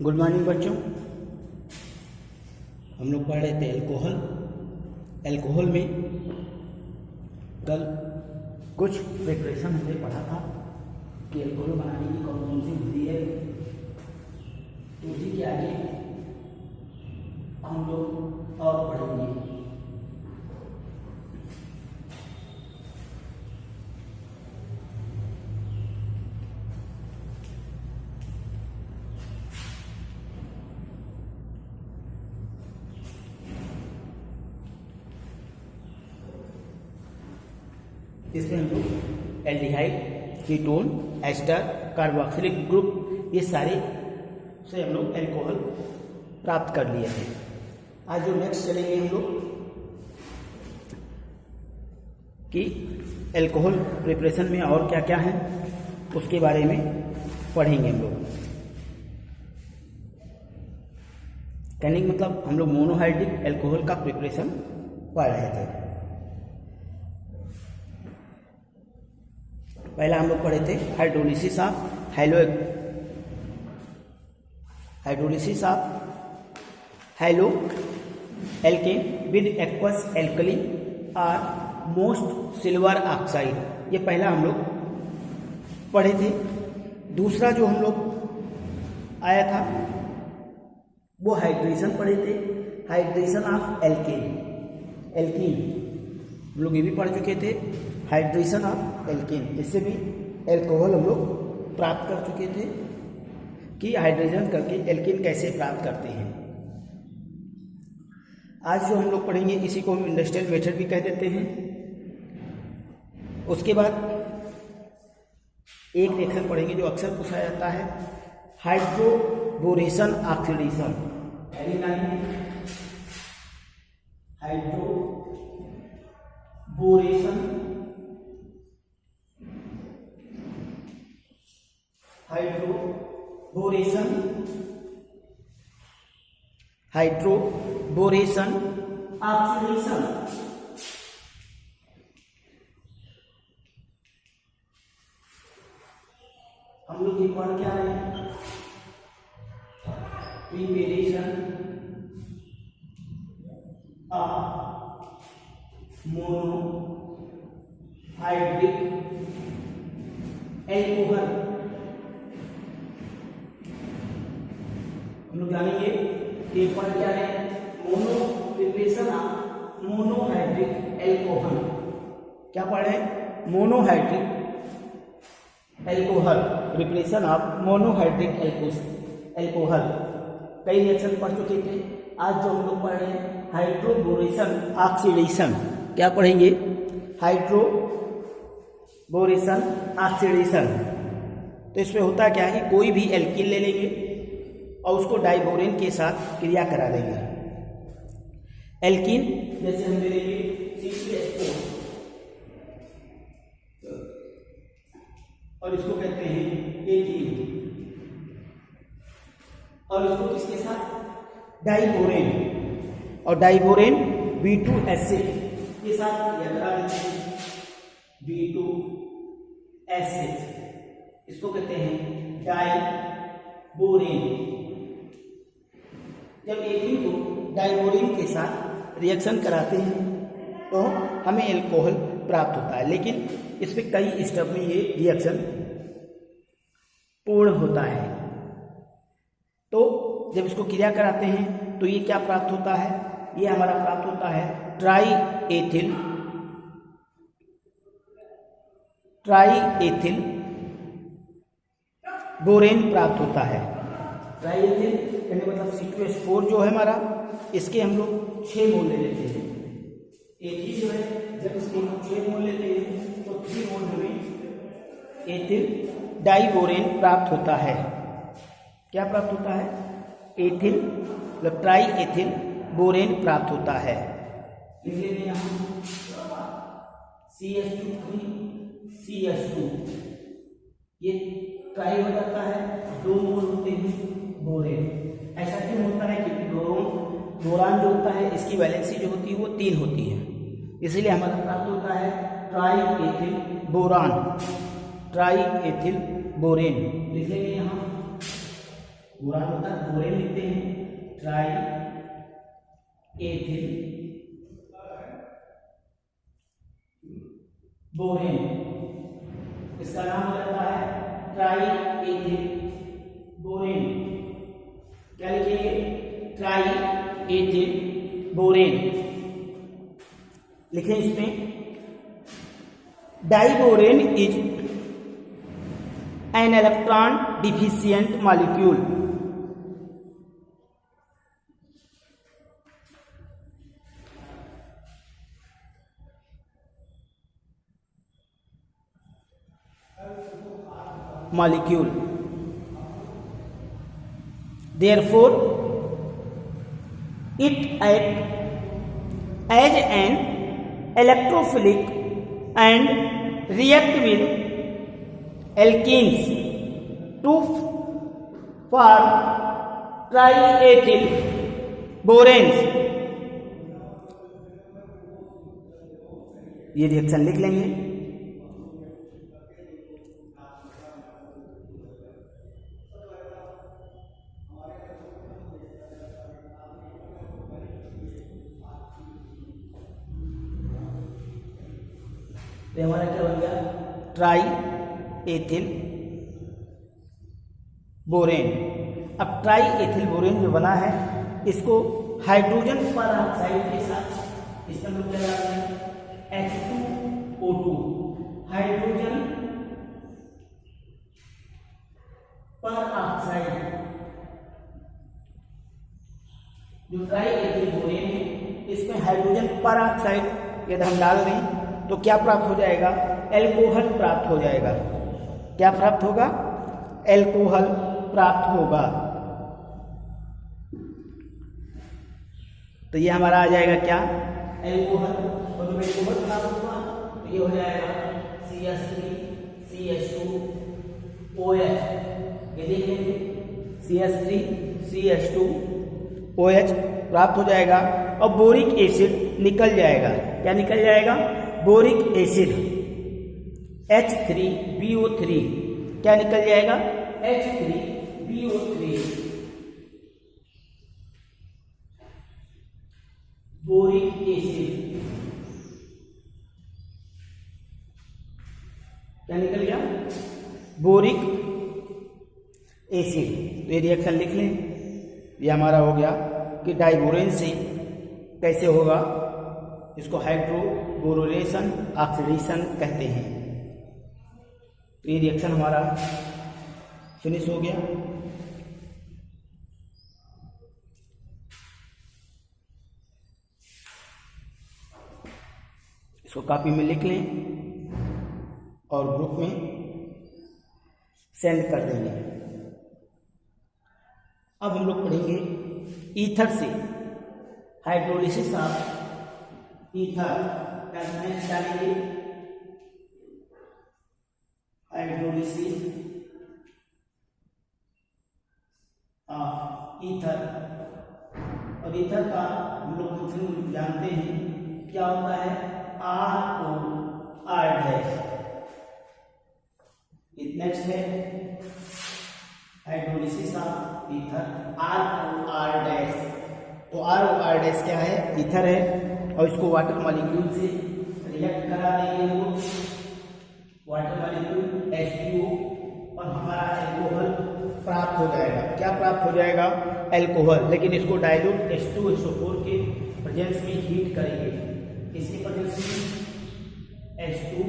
Good morning बच्चों। हम लोग पढ़ रहे थे एल्कोहल। एल्कोहल में कल कुछ प्रिपरेशन हमने पढ़ा था कि एल्कोहल बनाने की कौन कौन सी विधि है। तो उसी के आगे हम लोग और पढ़ेंगे। इसमें हम लोग aldehyde, ketone, ester, carboxylic group ये सारे से हम लोग एल्कोहल प्राप्त कर लिए हैं। आज जो नेक्स्ट चलेंगे हम लोग कि एल्कोहल प्रिपरेशन में और क्या क्या है उसके बारे में पढ़ेंगे हम लोग। कहने का मतलब हम लोग मोनोहाइड्रिक एल्कोहल का प्रिपरेशन पढ़ रहे थे। पहला हम लोग पढ़े थे hydrolysis of haloalkane with aqueous alkali और मोस्ट सिल्वर ऑक्साइड। ये पहला हम लोग पढ़े थे। दूसरा जो हम लोग आया था वो हाइड्रेशन पढ़े थे, हाइड्रेशन ऑफ एल्कीन। हम लोग ये भी पढ़ चुके थे, हाइड्रेशन ऑफ एल्कीन। इससे भी एल्कोहल हम लोग प्राप्त कर चुके थे कि हाइड्रेशन करके एल्कीन कैसे प्राप्त करते हैं। आज जो हम लोग पढ़ेंगे इसी को हम इंडस्ट्रियल मेथड भी कह देते हैं। उसके बाद एक रिएक्शन पढ़ेंगे जो अक्सर पूछा जाता है, हाइड्रोबोरेशन ऑक्सीडेशन। Hydroboration oxidation. हम लोग ये पढ़ क्या रहे हैं, प्रिपरेशन ऑफ मोनोहाइड्रिक एल्कोहल। हम लोग जानेंगे ये पढ़ क्या है, प्रिपरेशन ऑफ मोनोहाइड्रिक एल्कोहल। क्या पढ़ रहे हैं, monohydric alcohol, preparation of monohydric alcohol. कई रिएक्शन पढ़ चुके थे। आज जो हम लोग पढ़ रहे हैं हाइड्रोबोरेशन ऑक्सीडेशन। क्या पढ़ेंगे, हाइड्रोबोरेशन ऑक्सीडेशन। तो इसमें होता क्या है, कोई भी एल्कीन ले लेंगे और उसको डाइबोरेन के साथ क्रिया करा देंगे। एल्कीन जैसे हम ले लेंगे C2H4 और इसको कहते हैं एथीन, और इसको किसके साथ, डाइबोरेन, और डाइबोरेन B2H6 के साथ क्रिया करा देते हैं। B2H6 इसको कहते हैं डाइबोरेन। जब एथीन को डाइबोरेन के साथ रिएक्शन कराते हैं तो हमें एल्कोहल प्राप्त होता है, लेकिन इसमें कई स्टेप में ये रिएक्शन पूर्ण होता है। तो जब इसको क्रिया कराते हैं तो ये क्या प्राप्त होता है, ये हमारा प्राप्त होता है ट्राई एथिल बोरेन प्राप्त होता है। ट्राई एथिल कहने मतलब C2H4 जो है हमारा, इसके हम लोग 6 मोल ले लेते हैं। एथिल जो है जब इसके हम 6 मोल लेते हैं तो 3 मोल हमें एथिल डाइबोरेन प्राप्त होता है। क्या प्राप्त होता है, एथिल मतलब ट्राई एथिल बोरेन प्राप्त होता है। इसलिए यहाँ CH2 ये ट्राई हो जाता है, 2 मोल होते हैं बोरेन। ऐसा क्यों होता है, क्योंकि बोरान जो होता है इसकी वैलेंसी जो होती है वो 3 होती है, इसलिए हमारा प्राप्त होता है try ethyl boron, try ethyl borane. लिखेंगे यहाँ बोरान होता है बोरेन लिखते हैं, ट्राई एथिल बोरेन, इसका नाम हो जाता है ट्राई एथिल बोरेन। क्या लिखेंगे? ट्राई एथिल बोरेन लिखें। इसमें diborane is an electron deficient molecule. molecule. Therefore, it acts as an electrophilic and react with alkenes to form triethyl boranes. ये रिएक्शन लिख लेंगे। तो हमारा क्या बन गया? Try ethyl borane. अब ट्राई एथिल बोरेन जो बना है इसको हाइड्रोजन परऑक्साइड के साथ इसमें हम लोग क्या डालते हैं? H2O2 hydrogen peroxide. जो ट्राई एथिल बोरेन है इसमें हाइड्रोजन परऑक्साइड यदि हम डाल दें तो क्या प्राप्त हो जाएगा? एल्कोहल प्राप्त हो जाएगा। क्या प्राप्त होगा? एल्कोहल प्राप्त होगा। तो ये हमारा आ जाएगा क्या? एल्कोहल। और जब एल्कोहल प्राप्त हुआ तो ये हो जाएगा CH3CH2OH। ये देखेंगे CH3CH2OH प्राप्त हो जाएगा और बोरिक एसिड निकल जाएगा। क्या निकल जाएगा? Boric acid H3BO3। क्या निकल जाएगा? H3BO3 boric acid. क्या निकल गया? Boric acid. तो ये रिएक्शन लिख लें। ये हमारा हो गया कि डाइबोरेन से कैसे होगा, इसको हाइड्रोबोरेशन ऑक्सीडेशन कहते हैं। तो ये रिएक्शन हमारा फिनिश हो गया। इसको कॉपी में लिख लें और ग्रुप में सेंड कर देंगे। अब हम लोग पढ़ेंगे ईथर से हाइड्रोलिसिस ऑफ ईथर। डालेंगे हाइड्रोलिसिस ऑफ ईथर। और ईथर का हम लोग फंक्शन जानते हैं क्या होता है? ROR dash. नेक्स्ट है hydrolysis of ether ROR dash. तो ROR डैश क्या है? ईथर है और इसको वाटर मॉलिक्यूल से रिएक्ट करा देंगे हम लोग। वाटर मॉलिक्यूल H2O और हमारा एल्कोहल प्राप्त हो जाएगा। क्या प्राप्त हो जाएगा? एल्कोहल। लेकिन इसको डाइल्यूट H2SO4 के प्रेजेंस में हीट करेंगे। इसके प्रेजेंस में H2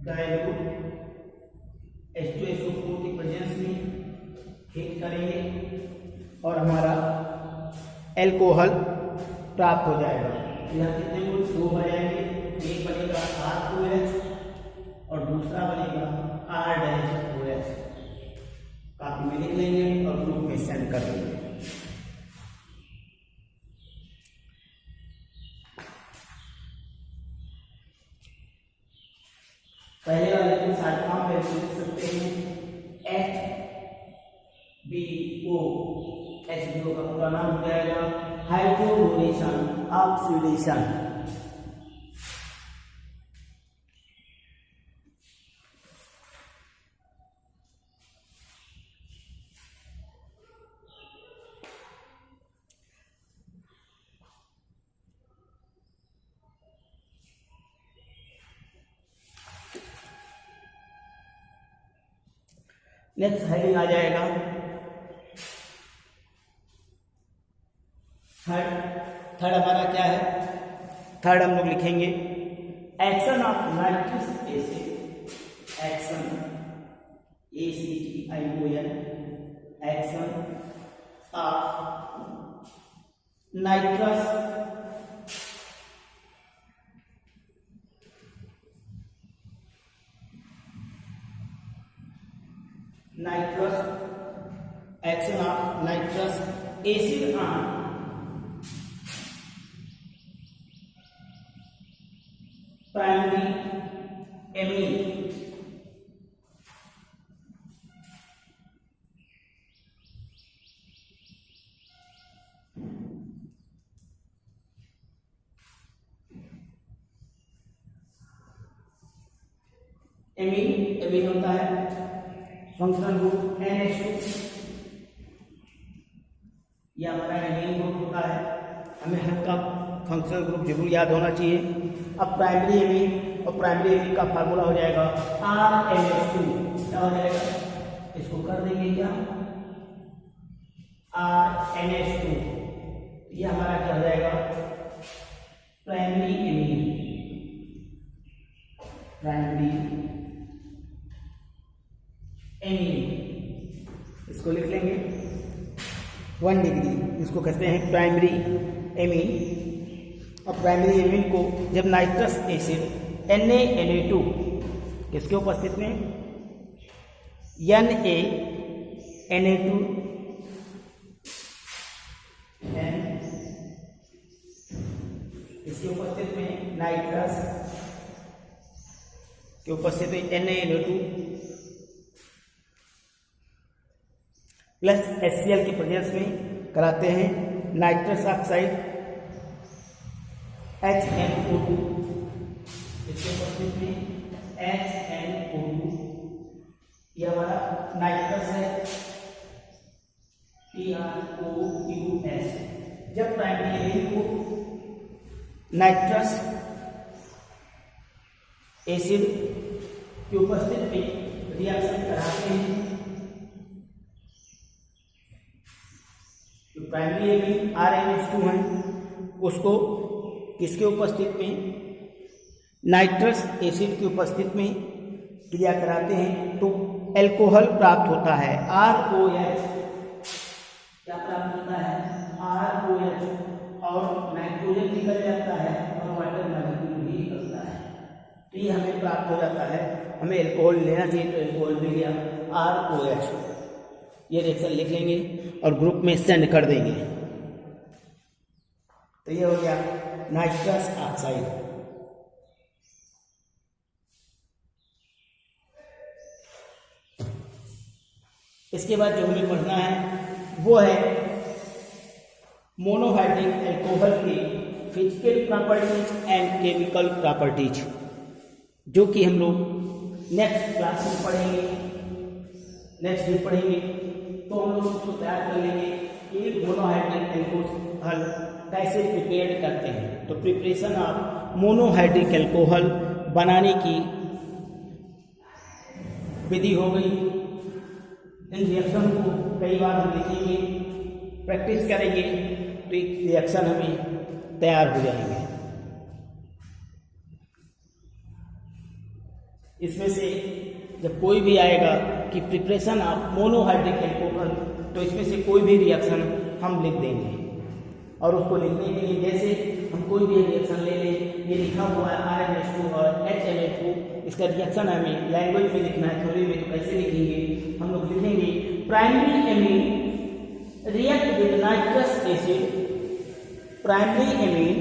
डाइल्यूट H2SO4 के प्रेजेंस में हीट करेंगे और हमारा एल्कोहल प्राप्त हो जाएगा। यहाँ कितने मोल? 2 बनेंगे। एक बनेगा R2H और दूसरा बनेगा R-OH। कॉपी में लिख लेंगे और ग्रुप में सेंड कर देंगे। पहले वाले को साथ काम करके लिख सकते हैं HBO। HBO का पूरा नाम हो जाएगा हाइड्रोबोरेशन ऑक्सीडेशन। नेक्स्ट हेडिंग आ जाएगा थर्ड हमारा क्या है? थर्ड हम लोग लिखेंगे action of nitric acid, action ACTION, action of nitrous action of nitrous acid on primary amine, amine होता है फंक्शनल ग्रुप NH2, ये हमारा एमीन ग्रुप होता है। हमें हर का फंक्शनल ग्रुप जरूर याद होना चाहिए। अब प्राइमरी एमीन और प्राइमरी एमीन का फार्मूला हो जाएगा RNH2, क्या हो जाएगा? इसको कर देंगे क्या? RNH2, ये हमारा क्या हो जाएगा? प्राइमरी एमीन, प्राइमरी एमीन, इसको लिख लेंगे 1 डिग्री, इसको कहते हैं प्राइमरी एमीन। और प्राइमरी एमीन को जब नाइट्रस एसिड Na2 किसके उपस्थित में Na2 इसके उपस्थित में नाइट्रस के उपस्थित में Na2 प्लस HCl के प्रेजेंस में कराते हैं नाइट्रस ऑक्साइड HNO2, इसके उपस्थित में HNO2, यह हमारा नाइट्रस है TROUS। जब प्राइमरी एमीन को नाइट्रस एसिड के उपस्थित में रिएक्शन कराते हैं तो प्राइमरी एमीन RNH2 है, उसको किसके उपस्थित में? नाइट्रस एसिड की उपस्थित में क्रिया कराते हैं तो एल्कोहल प्राप्त होता है ROH, क्या प्राप्त होता है? ROH, और नाइट्रोजन निकल जाता है और वाटर मॉलिक्यूल भी निकलता है, तो ये हमें प्राप्त हो जाता है। हमें एल्कोहल लेना चाहिए तो एल्कोहल मिल गया ROH। ये रिएक्शन लिख लेंगे और ग्रुप में सेंड कर देंगे। तो ये हो गया नाइट्रस ऑक्साइड। इसके बाद जो हमें पढ़ना है वो है मोनोहाइड्रिक अल्कोहल की physical properties and chemical properties, जो कि हम लोग नेक्स्ट क्लास में पढ़ेंगे, नेक्स्ट डे पढ़ेंगे। तो हम लोग उसको तैयार कर लेंगे कि मोनोहाइड्रिक अल्कोहल कैसे प्रिपेयर करते हैं। तो प्रिपरेशन ऑफ मोनोहाइड्रिक अल्कोहल बनाने की विधि हो गई। इन रिएक्शन को कई बार हम लिखेंगे, प्रैक्टिस करेंगे तो एक रिएक्शन हमें तैयार हो जाएंगे। इसमें से जब कोई भी आएगा कि प्रिपरेशन ऑफ मोनोहाइड्रिक अल्कोहल, तो इसमें से कोई भी रिएक्शन हम लिख देंगे। और उसको लिखने के लिए जैसे हम कोई भी रिएक्शन ले लें, ये लिखा हुआ है RNH2 और HNH2, इसका रिएक्शन हमें लैंग्वेज में लिखना है, थ्योरी में तो कैसे लिखेंगे? हम लोग लिखेंगे primary amine react with nitrous acid, primary amine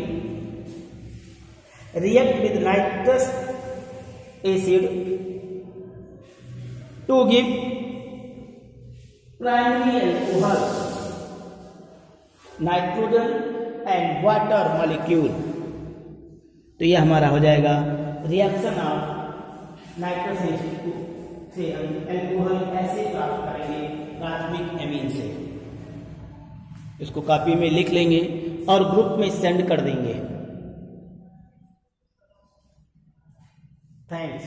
react with nitrous acid to give primary alcohol, nitrogen and water molecule. तो यह हमारा हो जाएगा रिएक्शन ऑफ नाइट्रस एसिड से हम अल्कोहल ऐसे प्राप्त करेंगे प्राथमिक एमीन से। इसको कॉपी में लिख लेंगे और ग्रुप में सेंड कर देंगे। थैंक्स।